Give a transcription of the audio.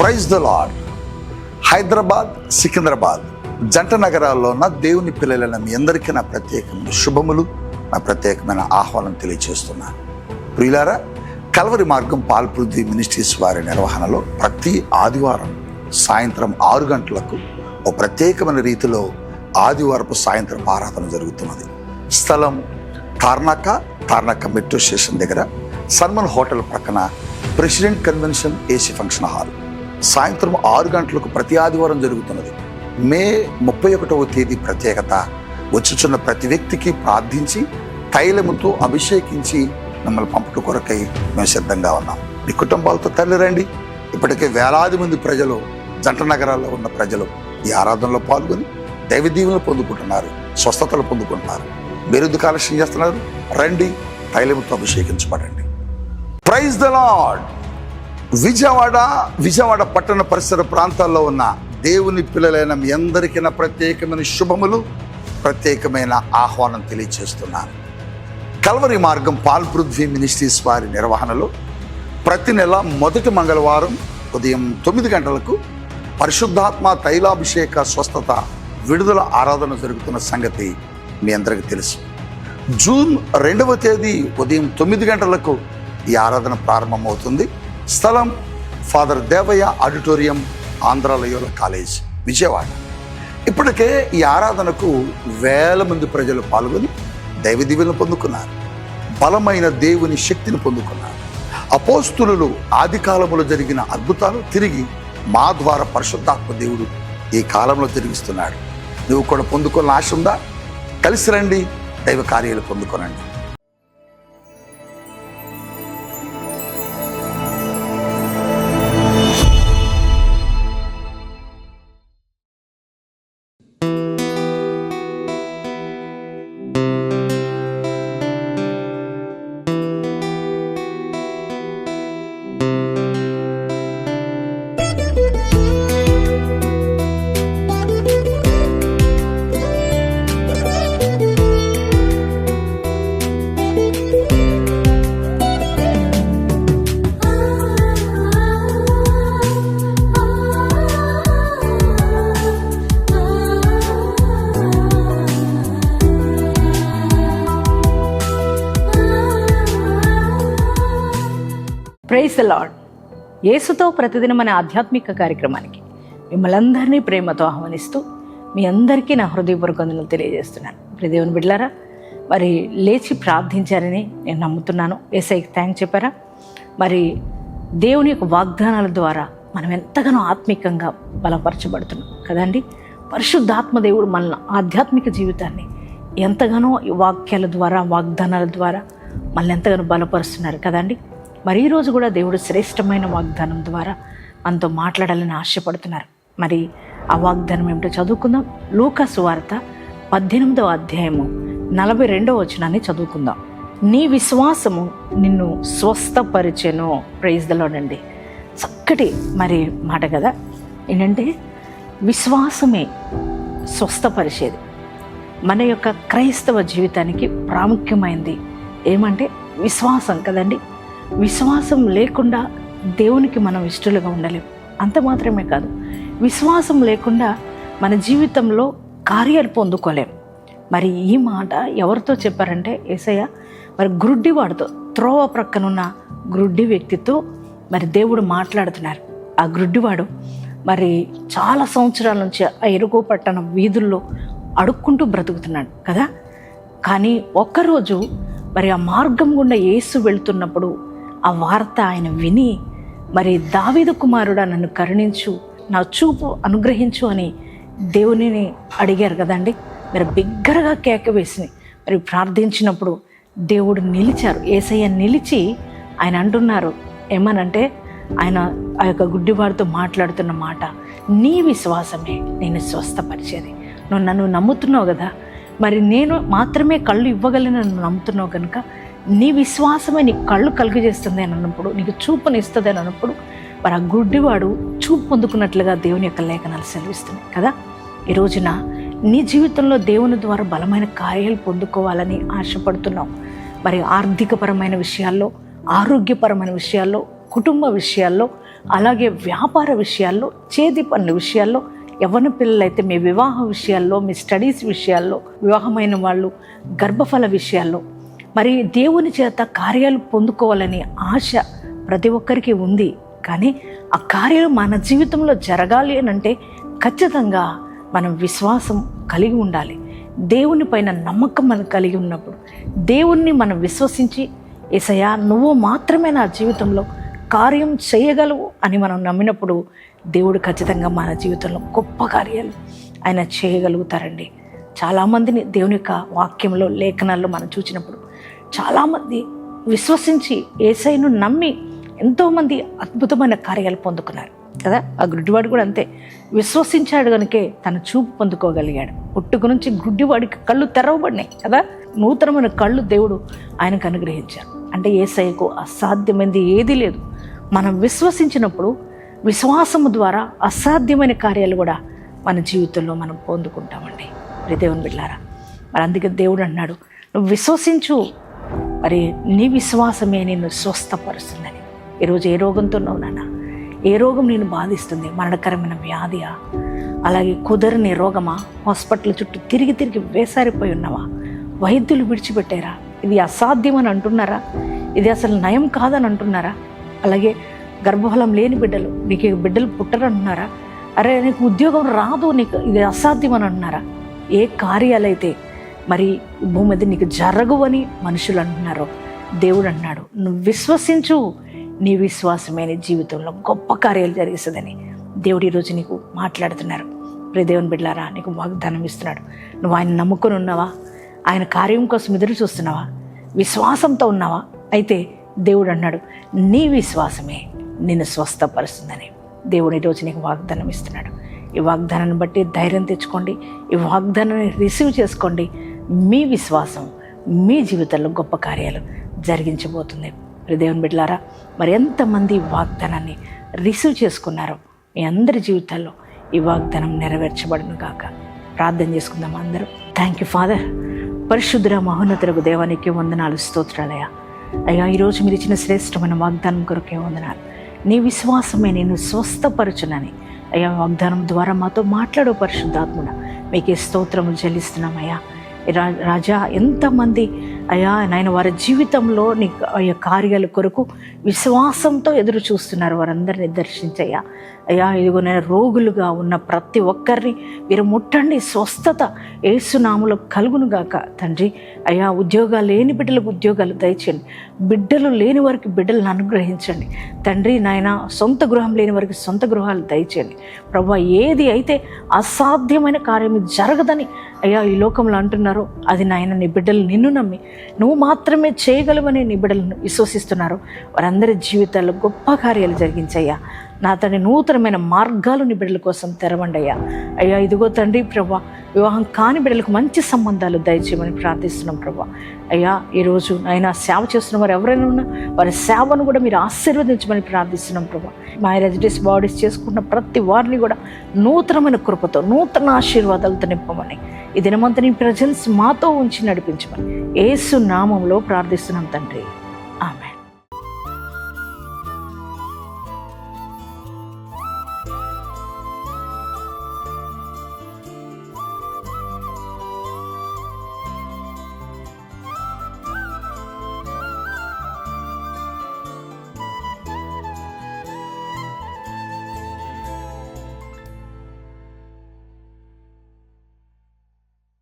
Praise the Lord. Hyderabad, Secunderabad జంట నగరాల్లో ఉన్న దేవుని పిల్లలైన మీ అందరికీ నా ప్రత్యేకమైన శుభములు, నా ప్రత్యేకమైన ఆహ్వానం తెలియజేస్తున్నాను. ప్రియులారా, కల్వరి మార్గం పాల్పృథ్వీ మినిస్ట్రీస్ వారి నిర్వహణలో ప్రతి ఆదివారం సాయంత్రం 6 గంటలకు ఓ ప్రత్యేకమైన రీతిలో ఆదివారపు సాయంత్రం ఆరాధన జరుగుతున్నది. స్థలం తార్నాక మెట్రో స్టేషన్ దగ్గర సన్మన్ హోటల్ ప్రక్కన president convention AC function hall. సాయంత్రం 6 గంటలకు ప్రతి ఆదివారం జరుగుతున్నది. మే 31వ తేదీ ప్రత్యేకత, వచ్చుచున్న ప్రతి వ్యక్తికి ప్రార్థించి తైలముతో అభిషేకించి మిమ్మల్ని పంపుట కొరకై మేము సిద్ధంగా ఉన్నాం. మీ కుటుంబాలతో తరలి రండి. ఇప్పటికే వేలాది మంది ప్రజలు, జంట నగరాల్లో ఉన్న ప్రజలు ఈ ఆరాధనలో పాల్గొని దైవ దీవెనలు పొందుకుంటున్నారు, స్వస్థతలు పొందుకుంటున్నారు. మీరెందుకు ఆలస్యం చేస్తున్నారు? రండి, తైలముతో అభిషేకించబడండి. Praise the lord. విజయవాడ పట్టణ పరిసర ప్రాంతాల్లో ఉన్న దేవుని పిల్లలైన మీ అందరికీ నా ప్రత్యేకమైన శుభములు, ప్రత్యేకమైన ఆహ్వానం తెలియజేస్తున్నాను. కల్వరి మార్గం పాల్పృథ్వీ మినిస్ట్రీస్ వారి నిర్వహణలో ప్రతి నెల మొదటి మంగళవారం ఉదయం 9 గంటలకు పరిశుద్ధాత్మ తైలాభిషేక స్వస్థత విడుదల ఆరాధన జరుగుతున్న సంగతి మీ అందరికీ తెలుసు. జూన్ 2వ తేదీ ఉదయం 9 గంటలకు ఈ ఆరాధన ప్రారంభమవుతుంది. స్థలం father Devaiah auditorium, Andhra Loyola college, Vijayawada. ఇప్పటికే ఈ ఆరాధనకు వేల మంది ప్రజలు పాల్గొని దైవ దీవెనలు పొందుకున్నారు, బలమైన దేవుని శక్తిని పొందుకున్నారు. అపోస్తులు ఆది కాలంలో జరిగిన అద్భుతాలు తిరిగి మా ద్వారా పరిశుద్ధాత్మ దేవుడు ఈ కాలంలో జరిగిస్తున్నాడు. నువ్వు కూడా పొందుకున్న ఆశ ఉందా? కలిసి రండి, దైవ కార్యాలు పొందుకోనండి. Praise the lord. యేసుతో ప్రతిదినం అనే ఆధ్యాత్మిక కార్యక్రమానికి మిమ్మల్ని అందరినీ ప్రేమతో ఆహ్వానిస్తూ మీ అందరికీ నా హృదయపూర్వక వందనాలు తెలియజేస్తున్నాను. దేవుని బిడ్డలారా, మరి లేచి ప్రార్థించారని నేను నమ్ముతున్నాను. యేసయ్యకి థ్యాంక్స్ చెప్పారా? మరి దేవుని యొక్క వాగ్దానాల ద్వారా మనం ఎంతగానో ఆత్మికంగా బలపరచబడుతున్నాం కదండి. పరిశుద్ధాత్మ దేవుడు మన ఆధ్యాత్మిక జీవితాన్ని ఎంతగానో వాక్యాల ద్వారా, వాగ్దానాల ద్వారా మనల్ని ఎంతగానో బలపరుస్తున్నారు కదండి. మరి ఈరోజు కూడా దేవుడు శ్రేష్టమైన వాగ్దానం ద్వారా మనతో మాట్లాడాలని ఆశపడుతున్నారు. మరి ఆ వాగ్దానం ఏమిటో చదువుకుందాం. లూకా సువార్త 18వ అధ్యాయము 42వ వచనాన్ని చదువుకుందాం. నీ విశ్వాసము నిన్ను స్వస్థపరిచెను. ప్రైజ్ ద లార్డ్ అండి. చక్కటి మరి మాట కదా. ఏంటంటే విశ్వాసమే స్వస్థపరిచేది. మన యొక్క క్రైస్తవ జీవితానికి ప్రాముఖ్యమైనది ఏమంటే విశ్వాసం కదండి. విశ్వాసం లేకుండా దేవునికి మనం ఇష్టలుగా ఉండలేం. అంత మాత్రమే కాదు, విశ్వాసం లేకుండా మన జీవితంలో కార్యాలు పొందుకోలేం. మరి ఈ మాట ఎవరితో చెప్పారంటే యేసయ్య మరి గ్రుడ్డివాడితో, త్రోవ ప్రక్కనున్న గ్రుడ్డి వ్యక్తితో మరి దేవుడు మాట్లాడుతున్నారు. ఆ గ్రుడ్డివాడు మరి చాలా సంవత్సరాల నుంచి ఆ ఎరుగో పట్టణ వీధుల్లో అడుక్కుంటూ బ్రతుకుతున్నాడు కదా. కానీ ఒక్కరోజు మరి ఆ మార్గం గుండా యేసు వెళుతున్నప్పుడు ఆ వార్త ఆయన విని, మరి దావీదు కుమారుడా నన్ను కరుణించు, నా చూపు అనుగ్రహించు అని దేవునిని అడిగారు కదండి. మరి బిగ్గరగా కేక వేసి మరి ప్రార్థించినప్పుడు దేవుడు నిలిచారు. యేసయ్య నిలిచి ఆయన అంటున్నారు ఏమనంటే, ఆయన ఆ యొక్క గుడ్డివాడితో మాట్లాడుతున్న మాట, నీ విశ్వాసమే నేను స్వస్థపరిచేది. నువ్వు నన్ను నమ్ముతున్నావు కదా, మరి నేను మాత్రమే కళ్ళు ఇవ్వగలను నన్ను నమ్ముతున్నావు కనుక నీ విశ్వాసమే నీ కళ్ళు కలుగజేస్తుంది అని అన్నప్పుడు, నీకు చూపునిస్తుంది అని అన్నప్పుడు మరి ఆ గుడ్డివాడు చూపు పొందుకున్నట్లుగా దేవుని యొక్క లేఖనాలు సెలవిస్తున్నాయి కదా. ఈ రోజున నీ జీవితంలో దేవుని ద్వారా బలమైన కార్యాలు పొందుకోవాలని ఆశపడుతున్నావు. మరి ఆర్థికపరమైన విషయాల్లో, ఆరోగ్యపరమైన విషయాల్లో, కుటుంబ విషయాల్లో అలాగే వ్యాపార విషయాల్లో, చేతి పనుల విషయాల్లో, యవ్వన పిల్లలైతే మీ వివాహ విషయాల్లో, మీ స్టడీస్ విషయాల్లో, వివాహమైన వాళ్ళు గర్భఫల విషయాల్లో, మరి దేవుని చేత కార్యాలు పొందుకోవాలని ఆశ ప్రతి ఒక్కరికి ఉంది. కానీ ఆ కార్యాలు మన జీవితంలో జరగాలి అని అంటే ఖచ్చితంగా మనం విశ్వాసం కలిగి ఉండాలి. దేవుని పైన నమ్మకం మనం కలిగి ఉన్నప్పుడు, దేవుణ్ణి మనం విశ్వసించి, యేసయ్యా నువ్వు మాత్రమే నా జీవితంలో కార్యం చేయగలవు అని మనం నమ్మినప్పుడు దేవుడు ఖచ్చితంగా మన జీవితంలో గొప్ప కార్యాలు ఆయన చేయగలుగుతారండి. చాలామందిని దేవుని యొక్క వాక్యంలో, లేఖనాల్లో మనం చూసినప్పుడు చాలామంది విశ్వసించి యేసయ్యను నమ్మి ఎంతోమంది అద్భుతమైన కార్యాలు పొందుకున్నారు కదా. ఆ గుడ్డివాడు కూడా అంతే, విశ్వసించాడు కనుకే తన చూపు పొందుకోగలిగాడు. పుట్టుక నుంచి గుడ్డివాడికి కళ్ళు తెరవబడినాయి కదా. నూతనమైన కళ్ళు దేవుడు ఆయనకు అనుగ్రహించారు. అంటే యేసయ్యకు అసాధ్యమైనది ఏదీ లేదు. మనం విశ్వసించినప్పుడు విశ్వాసము ద్వారా అసాధ్యమైన కార్యాలు కూడా మన జీవితంలో మనం పొందుకుంటామండి. మరి దేవుని బిడ్డలారా, మరి అందుకే దేవుడు అన్నాడు, నువ్వు విశ్వసించు, మరి నీ విశ్వాసమే నిన్ను స్వస్థపరుస్తుందని. ఈరోజు ఏ రోగంతో ఉన్నావు నాన్న? ఏ రోగం నేను బాధిస్తుంది? మరణకరమైన వ్యాధియా? అలాగే కుదరని రోగమా? హాస్పిటల్ చుట్టూ తిరిగి తిరిగి వేసారిపోయి ఉన్నావా? వైద్యులు విడిచిపెట్టారా? ఇది అసాధ్యం అని అంటున్నారా? ఇది అసలు నయం కాదని అంటున్నారా? అలాగే గర్భఫలం లేని బిడ్డలు, నీకు బిడ్డలు పుట్టరంటున్నారా? అరే నీకు ఉద్యోగం రాదు, నీకు ఇది అసాధ్యం అని అంటున్నారా? ఏ కార్యాలైతే మరి భూమి మీద నీకు జరగవని మనుషులు అంటున్నారో దేవుడు అన్నాడు, నువ్వు విశ్వసించు, నీ విశ్వాసమే నీ జీవితంలో గొప్ప కార్యాలు జరిగిస్తుందని దేవుడు ఈరోజు నీకు మాట్లాడుతున్నారు. ప్రియ దేవుని బిడ్డలారా, నీకు వాగ్దానం ఇస్తున్నాడు. నువ్వు ఆయన నమ్ముకొని ఉన్నావా? ఆయన కార్యం కోసం ఎదురు చూస్తున్నావా? విశ్వాసంతో ఉన్నావా? అయితే దేవుడు అన్నాడు, నీ విశ్వాసమే నిన్ను స్వస్థపరుస్తుందని దేవుడు ఈరోజు నీకు వాగ్దానం ఇస్తున్నాడు. ఈ వాగ్దానాన్ని బట్టి ధైర్యం తెచ్చుకోండి. ఈ వాగ్దానాన్ని రిసీవ్ చేసుకోండి. మీ విశ్వాసం మీ జీవితంలో గొప్ప కార్యాలు జరిగించబోతుంది. దేవుని బిడ్డలారా, మరి ఎంతమంది వాగ్దానాన్ని రిసీవ్ చేసుకున్నారో మీ అందరి జీవితాల్లో ఈ వాగ్దానం నెరవేర్చబడును గాక. ప్రార్థన చేసుకుందాం అందరూ. Thank you father. పరిశుద్ధ మహోన్నతులకు దేవానికి వందనాలు, స్తోత్రాలయ్యా. అయ్యా, ఈరోజు మీరు ఇచ్చిన శ్రేష్టమైన వాగ్దానం కొరకే వందనాలు. నీ విశ్వాసమే నేను స్వస్థపరచునని అయ్యా వాగ్దానం ద్వారా మాతో మాట్లాడో పరిశుద్ధాత్ముడా, మీకే స్తోత్రములు చెల్లిస్తున్నామయ్యా. రాజా, ఎంతమంది అయ్యా నాయన వారి జీవితంలో నీ అయ్యా కార్యాల కొరకు విశ్వాసంతో ఎదురు చూస్తున్నారు, వారందరినీ దర్శించయ్యా. అయ్యా, ఇదిగో నేను రోగులుగా ఉన్న ప్రతి ఒక్కరిని మీరు ముట్టండి, స్వస్థత యేసునామములో కలుగునుగాక తండ్రి. అయ్యా, ఉద్యోగాలు లేని బిడ్డలకు ఉద్యోగాలు దయచేయండి, బిడ్డలు లేని వారికి బిడ్డలను అనుగ్రహించండి తండ్రి. నాయన సొంత గృహం లేని వారికి సొంత గృహాలు దయచేయండి ప్రభా. ఏది అయితే అసాధ్యమైన కార్యం జరగదని అయ్యా ఈ లోకంలో అంటున్నారో అది నాయన నీ బిడ్డలు నిన్ను నమ్మి నువ్వు మాత్రమే చేయగలవని నీ బిడ్డలను విశ్వసిస్తున్నారు. వారందరి జీవితాల్లో గొప్ప కార్యాలు జరిగించయ్యా. నా తండ్రి, నూతనమైన మార్గాలు నీ బిడ్డల కోసం తెరవండి అయ్యా. అయ్యా, ఇదిగో తండ్రి ప్రభా, వివాహం కాని బిడ్డలకు మంచి సంబంధాలు దయచేయమని ప్రార్థిస్తున్నాం ప్రభా. అయ్యా, ఈరోజు అయినా సేవ చేస్తున్న వారు ఎవరైనా ఉన్నా వారి సేవను కూడా మీరు ఆశీర్వదించమని ప్రార్థిస్తున్నాం ప్రభా. మ్యారేజ్ బాడీస్ చేసుకున్న ప్రతి వారిని కూడా నూతనమైన కృపతో, నూతన ఆశీర్వాదాలతో నింపమని, ఈ దినమంతా నీ ప్రజెన్స్ మాతో ఉంచి నడిపించమని యేసు నామంలో ప్రార్థిస్తున్నాం తండ్రి.